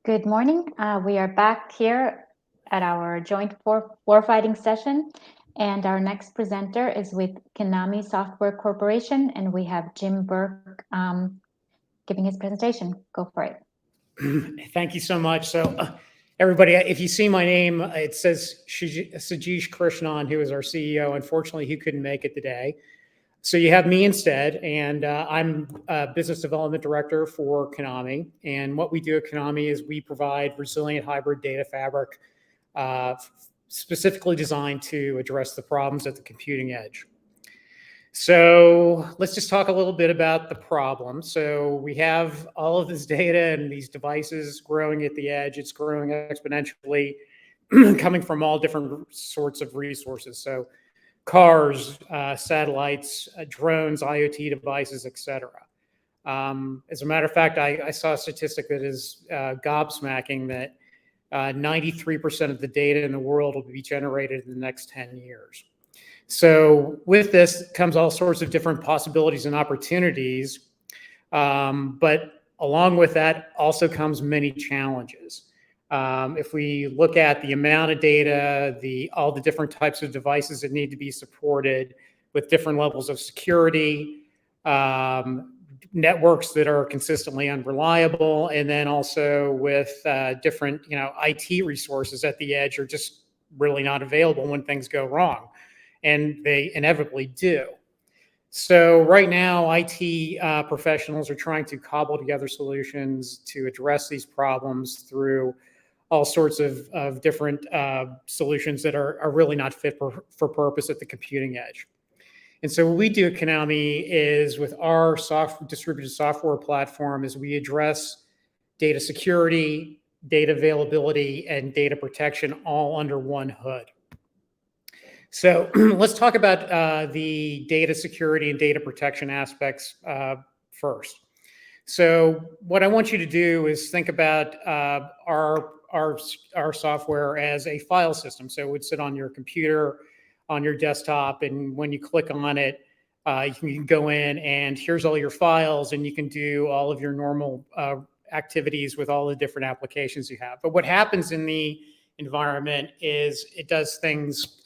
Good morning. We are back here at our joint warfighting session, and our next presenter is with Kinnami Software Corporation, and we have Jim Burke giving his presentation. Go for it. Thank you so much. So, everybody, if you see my name, it says Sajeesh Krishnan, who is our CEO. Unfortunately, he couldn't make it today. So you have me instead, and I'm Business Development Director for Kinnami. And what we do at Kinnami is we provide resilient hybrid data fabric specifically designed to address the problems at the computing edge. So let's just talk a little bit about the problem. So we have all of this data and these devices growing at the edge. It's growing exponentially, coming from all different sorts of resources. So cars, satellites, drones, IoT devices, etc. As a matter of fact, I saw a statistic that is gobsmacking that 93% of the data in the world will be generated in the next 10 years. So with this comes all sorts of different possibilities and opportunities, but along with that also comes many challenges. If we look at the amount of data, all the different types of devices that need to be supported with different levels of security, networks that are consistently unreliable, and then also with different, IT resources at the edge are just really not available when things go wrong, and they inevitably do. So right now, IT professionals are trying to cobble together solutions to address these problems through all sorts of different solutions that are really not fit for purpose at the computing edge. And so what we do at Kinnami is with our distributed software platform is we address data security, data availability, and data protection all under one hood. So let's talk about the data security and data protection aspects first. So what I want you to do is think about our software as a file system. So it would sit on your computer, on your desktop, and when you click on it, you can go in and here's all your files, and you can do all of your normal activities with all the different applications you have. But what happens in the environment is it does things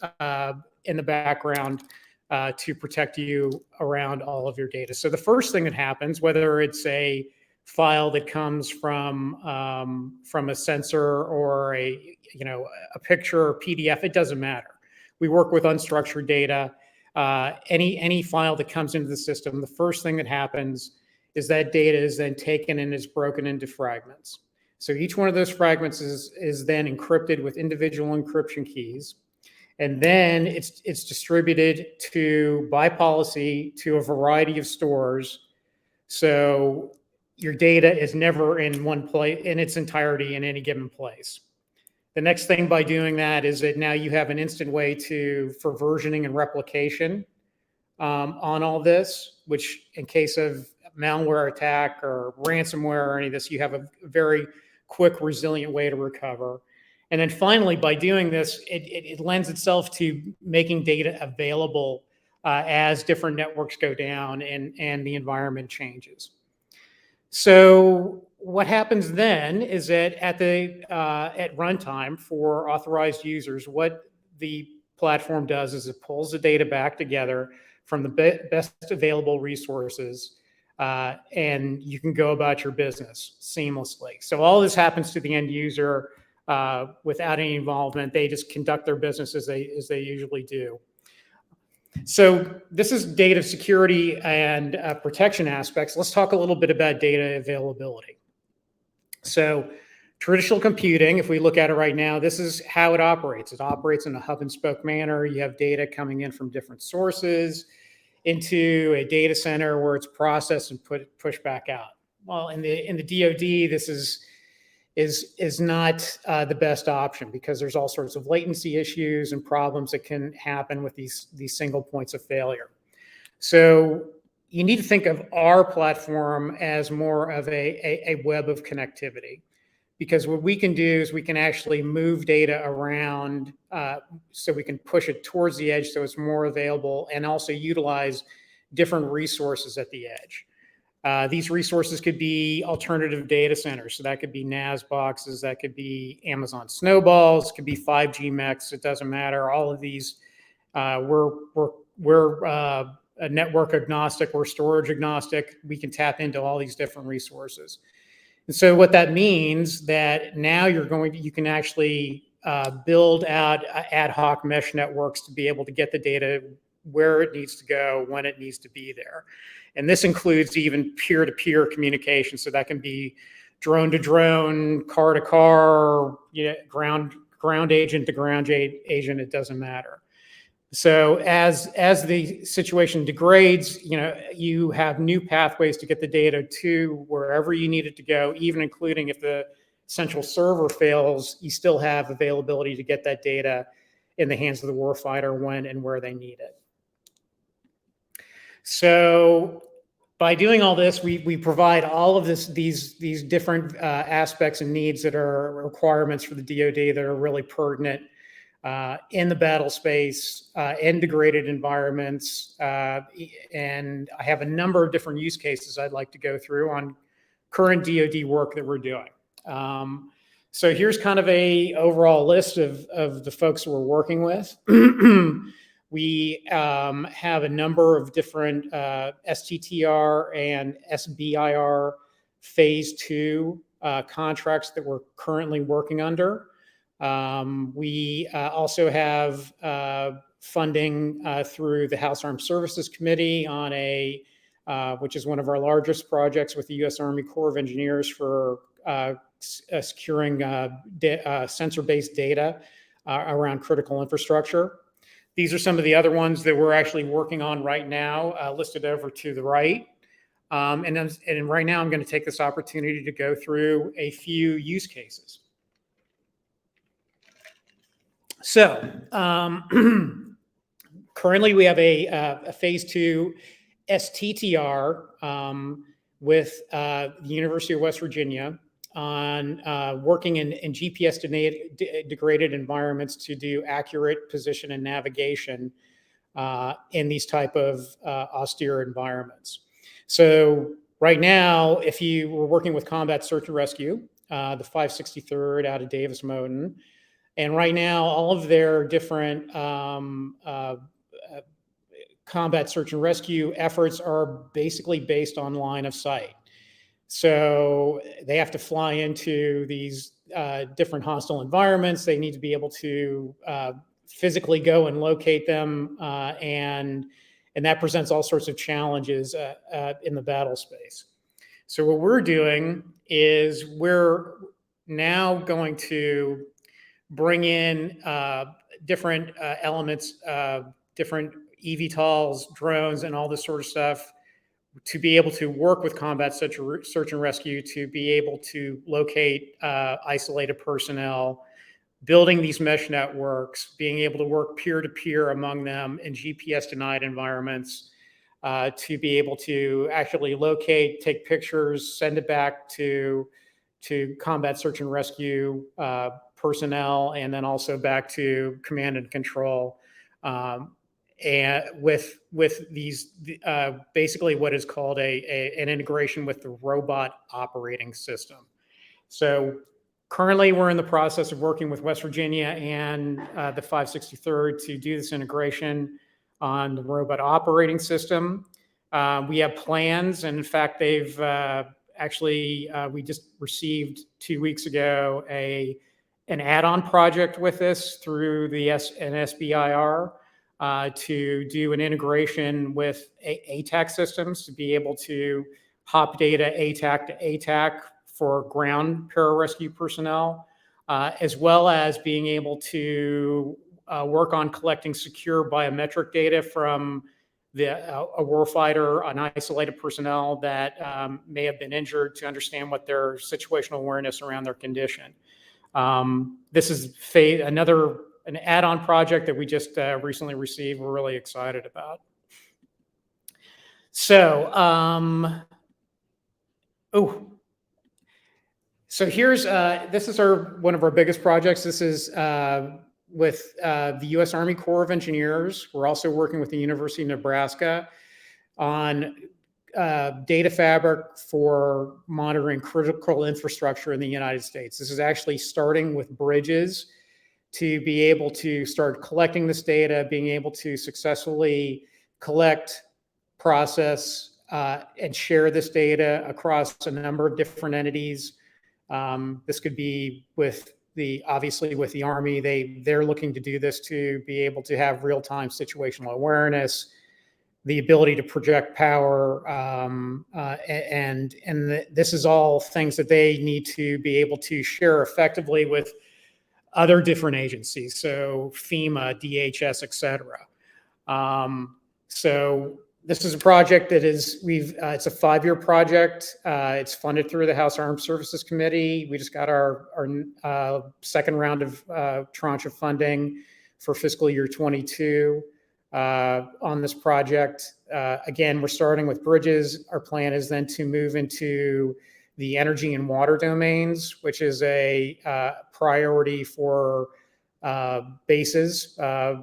in the background to protect you around all of your data. So the first thing that happens, whether it's a file that comes from a sensor or a picture or PDF, it doesn't matter. We work with unstructured data. Any file that comes into the system, the first thing that happens is that data is then taken and is broken into fragments. So each one of those fragments is then encrypted with individual encryption keys. And then it's distributed by policy to a variety of stores. So your data is never in one place in its entirety in any given place. The next thing by doing that is that now you have an instant way for versioning and replication on all this, which in case of malware attack or ransomware or any of this, you have a very quick, resilient way to recover. And then finally, by doing this, it lends itself to making data available as different networks go down and the environment changes. So what happens then is that at runtime for authorized users, what the platform does is it pulls the data back together from the best available resources, and you can go about your business seamlessly. So all this happens to the end user without any involvement. They just conduct their business as they usually do. So this is data security and protection aspects. Let's talk a little bit about data availability. So traditional computing, if we look at it right now, this is how it operates. It operates in a hub and spoke manner. You have data coming in from different sources into a data center where it's processed and pushed back out. Well, in the DoD, this is not the best option because there's all sorts of latency issues and problems that can happen with these single points of failure. So you need to think of our platform as more of a web of connectivity, because what we can do is we can actually move data around so we can push it towards the edge so it's more available and also utilize different resources at the edge. These resources could be alternative data centers. So that could be NAS boxes, that could be Amazon Snowballs, could be 5G mechs. It doesn't matter. All of these, we're a network agnostic, we're storage agnostic. We can tap into all these different resources. And so what that means that now you can actually build out ad hoc mesh networks to be able to get the data where it needs to go, when it needs to be there. And this includes even peer-to-peer communication. So that can be drone to drone, car to car, ground agent to ground agent, it doesn't matter. So as the situation degrades, you have new pathways to get the data to wherever you need it to go, even including if the central server fails, you still have availability to get that data in the hands of the warfighter when and where they need it. So by doing all this, we provide all of these different aspects and needs that are requirements for the DoD that are really pertinent in the battle space, in degraded environments. And I have a number of different use cases I'd like to go through on current DoD work that we're doing. So here's kind of a overall list of the folks we're working with. We have a number of different STTR and SBIR phase 2 contracts that we're currently working under. We also have funding through the House Armed Services Committee on which is one of our largest projects with the U.S. Army Corps of Engineers for securing sensor-based data around critical infrastructure. These are some of the other ones that we're actually working on right now, listed over to the right. And right now I'm going to take this opportunity to go through a few use cases. So currently we have a phase 2 STTR with the University of West Virginia on working in GPS degraded environments to do accurate position and navigation in these type of austere environments. So right now, if you were working with Combat Search and Rescue, the 563rd out of Davis-Moton, and right now all of their different combat search and rescue efforts are basically based on line of sight. So they have to fly into these different hostile environments. They need to be able to physically go and locate them, and that presents all sorts of challenges in the battle space. So what we're doing is we're now going to bring in different elements, different eVTOLs, drones, and all this sort of stuff to be able to work with combat search and rescue, to be able to locate isolated personnel, building these mesh networks, being able to work peer-to-peer among them in GPS-denied environments, to be able to actually locate, take pictures, send it back to combat search and rescue personnel, and then also back to command and control. And with these basically what is called an integration with the robot operating system. So currently we're in the process of working with West Virginia and the 563rd to do this integration on the robot operating system. We have plans, and in fact they've actually we just received 2 weeks ago an add-on project with this through the SBIR. To do an integration with ATAC systems to be able to hop data ATAC to ATAC for ground pararescue personnel, as well as being able to work on collecting secure biometric data from a warfighter, an isolated personnel that may have been injured, to understand what their situational awareness around their condition. This is an add-on project that we just recently received. We're really excited about. So, so here's this is one of our biggest projects. This is with the U.S. Army Corps of Engineers. We're also working with the University of Nebraska on data fabric for monitoring critical infrastructure in the United States. This is actually starting with bridges to be able to start collecting this data, being able to successfully collect, process, and share this data across a number of different entities. This could be obviously with the Army. They're looking to do this to be able to have real-time situational awareness, the ability to project power, and this is all things that they need to be able to share effectively with other different agencies, so FEMA, DHS, et cetera. So this is a project that it's a 5-year project. It's funded through the House Armed Services Committee. We just got our second round of tranche of funding for fiscal year 22 on this project. Again, we're starting with bridges. Our plan is then to move into the energy and water domains, which is a priority for bases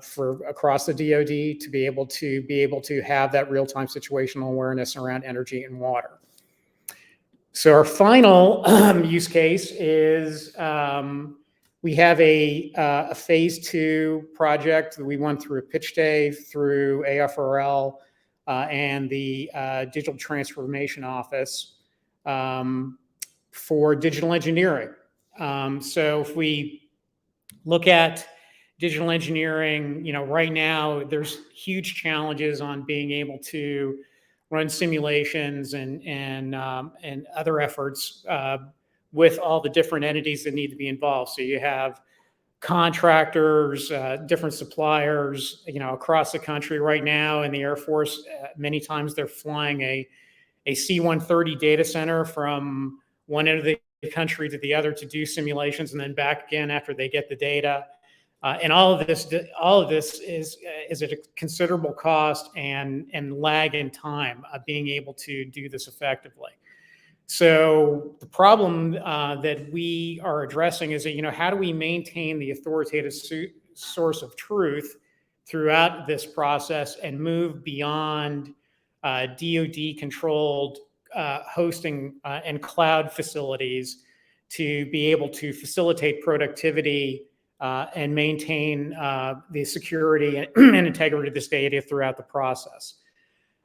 for across the DoD to be able to have that real-time situational awareness around energy and water. So our final use case is we have a phase 2 project that we went through a pitch day through AFRL and the Digital Transformation Office for digital engineering. So if we look at digital engineering, right now there's huge challenges on being able to run simulations and other efforts with all the different entities that need to be involved. So you have contractors, different suppliers, across the country right now in the Air Force. Many times they're flying a C-130 data center from one end of the country to the other to do simulations and then back again after they get the data. And all of this is at a considerable cost and lag in time of being able to do this effectively. So the problem that we are addressing is that, how do we maintain the authoritative source of truth throughout this process and move beyond DoD-controlled hosting and cloud facilities to be able to facilitate productivity and maintain the security and integrity of this data throughout the process.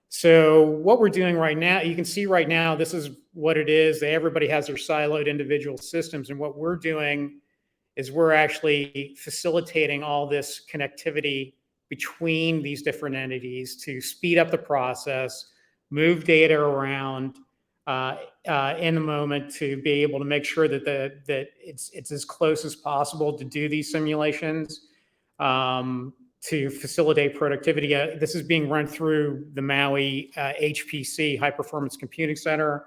So what we're doing right now, you can see right now, this is what it is. Everybody has their siloed individual systems. And what we're doing is we're actually facilitating all this connectivity between these different entities to speed up the process, move data around in the moment to be able to make sure that it's as close as possible to do these simulations. To facilitate productivity. This is being run through the Maui HPC, High Performance Computing Center.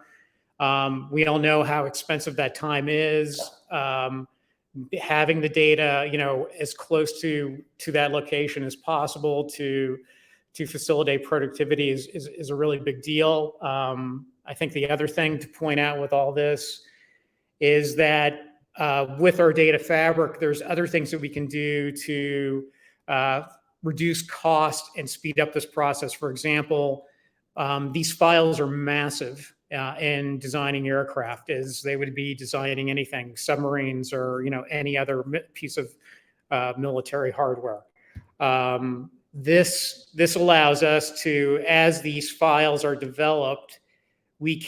We all know how expensive that time is. Having the data, as close to that location as possible to facilitate productivity is a really big deal. I think the other thing to point out with all this is that with our data fabric, there's other things that we can do to reduce cost and speed up this process. For example, these files are massive in designing aircraft, as they would be designing anything, submarines or any other piece of military hardware. This allows us to, as these files are developed, we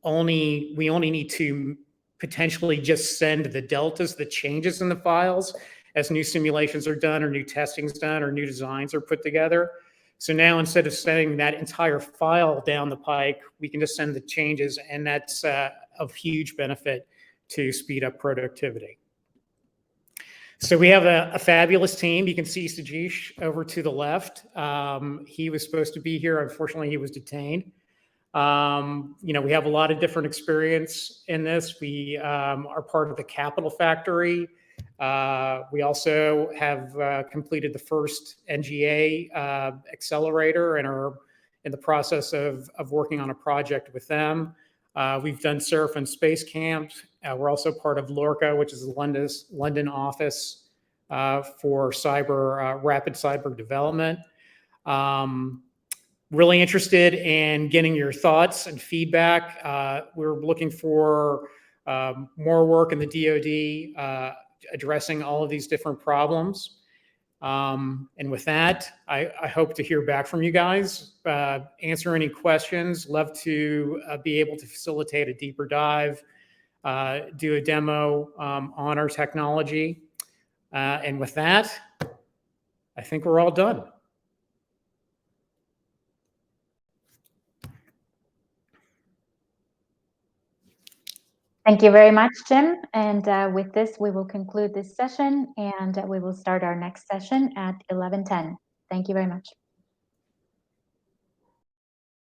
only need to potentially just send the deltas, the changes in the files, as new simulations are done or new testing's done or new designs are put together. So now instead of sending that entire file down the pike, we can just send the changes, and that's of huge benefit to speed up productivity. So we have a fabulous team. You can see Sajesh over to the left. He was supposed to be here. Unfortunately, he was detained. We have a lot of different experience in this. We are part of the Capital Factory. We also have completed the first NGA accelerator and are in the process of working on a project with them. We've done Surf and Space Camp. We're also part of LORCA, which is the London office for rapid cyber development. really interested in getting your thoughts and feedback. We're looking for more work in the DoD addressing all of these different problems. And with that, I hope to hear back from you guys, answer any questions. Love to be able to facilitate a deeper dive, do a demo on our technology. And with that, I think we're all done. Thank you very much, Jim. And with this, we will conclude this session, and we will start our next session at 11:10. Thank you very much.